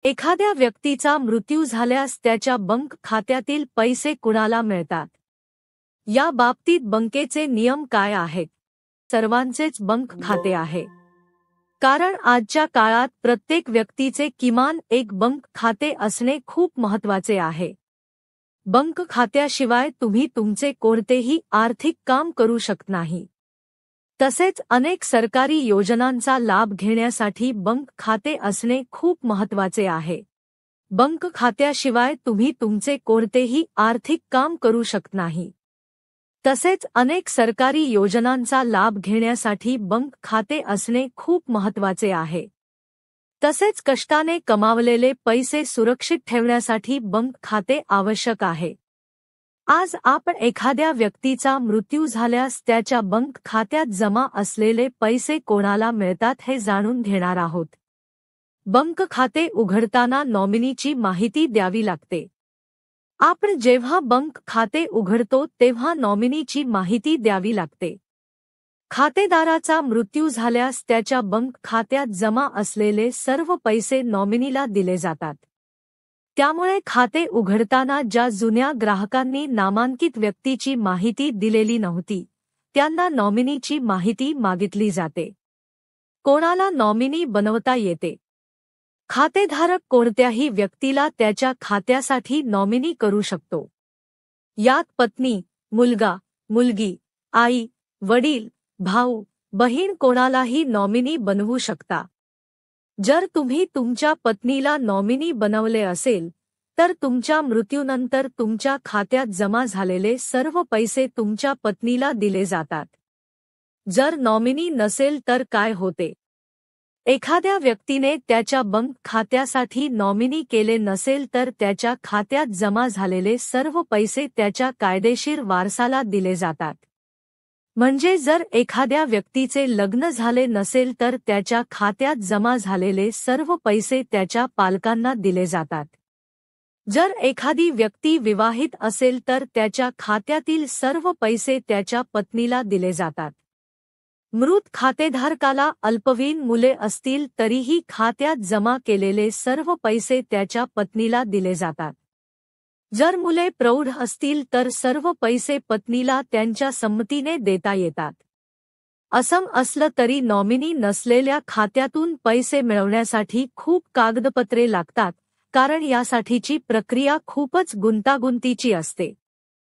एखाद्या व्यक्तीचा मृत्यू झाल्यास त्याच्या बँक खात्यातील पैसे कुणाला मिळतात? या बाबतीत बँकेचे नियम काय आहेत? सर्वांचेच बँक खाते आहे. कारण आजच्या काळात प्रत्येक व्यक्तीचे किमान एक बँक खाते असणे खूप महत्त्वाचे आहे. बँक खात्याशिवाय तुम्ही तुमचे कोणतेही आर्थिक काम करू शकत नाही. तसेच अनेक सरकारी योजनांचा लाभ घेण्यासाठी बँक खाते असणे खूप महत्त्वाचे आहे. बँक खात्याशिवाय तुम्ही तुमचे कोणतेही आर्थिक काम करू शकत नाही. तसेच अनेक सरकारी योजनांचा लाभ घेण्यासाठी बँक खाते असणे खूप महत्त्वाचे आहे. तसेच कष्टाने कमावलेले पैसे सुरक्षित ठेवण्यासाठी बँक खाते आवश्यक आहे. आज आपण एखाद्या व्यक्तीचा मृत्यू झाल्यास त्याच्या बँक खात्यात जमा असलेले पैसे कोणाला मिळतात हे जाणून घेणार आहोत. बँक खाते उघडताना नॉमिनीची माहिती द्यावी लागते. आपण जेव्हा बँक खाते उघडतो तेव्हा नॉमिनीची माहिती द्यावी लागते. खातेदाराचा मृत्यू झाल्यास त्याच्या बँक खात्यात जमा असलेले सर्व पैसे नॉमिनीला दिले जातात. त्यामुळे खाते उघडताना ज्या जुन्या ग्राहकांनी नामांकित व्यक्तीची माहिती दिलेली नव्हती त्यांना नॉमिनीची माहिती मागितली जाते. कोणाला नॉमिनी बनवता येते? खातेधारक कोणत्याही व्यक्तीला त्याच्या खात्यासाठी नॉमिनी करू शकतो. यात पत्नी, मुलगा, मुलगी, आई, वडील, भाऊ, बहीण कोणालाही नॉमिनी बनवू शकता. जर तुम्ही तुमच्या पत्नीला नॉमिनी बनवले असेल तर तुमच्या मृत्यूनंतर तुमच्या खात्यात जमा झालेले सर्व पैसे तुमच्या पत्नीला दिले जातात. जर नॉमिनी नसेल तर काय होते? एखाद्या व्यक्तीने त्याच्या बँक खात्यासाठी नॉमिनी केले नसेल तर त्याच्या खात्यात जमा झालेले सर्व पैसे त्याच्या कायदेशीर वारसाला दिले जातात. म्हणजे जर एखाद्या व्यक्तीचे लग्न झाले नसेल तर त्याच्या खात्यात जमा झालेले सर्व पैसे त्याच्या पालकांना दिले जातात. जर एखादी व्यक्ती विवाहित असेल तर त्याच्या खात्यातील सर्व पैसे त्याच्या पत्नीला दिले जातात. मृत खातेधारकाला अल्पवयीन मुले असतील तरीही खात्यात जमा केलेले सर्व पैसे त्याच्या पत्नीला दिले जातात. जर मुले प्रौढ असतील तर सर्व पैसे पत्नीला त्यांच्या संमतीने देता येतात. असं असलं तरी नॉमिनी नसलेल्या खात्यातून पैसे मिळवण्यासाठी खूप कागदपत्रे लागतात, कारण यासाठीची प्रक्रिया खूपच गुंतागुंतीची असते.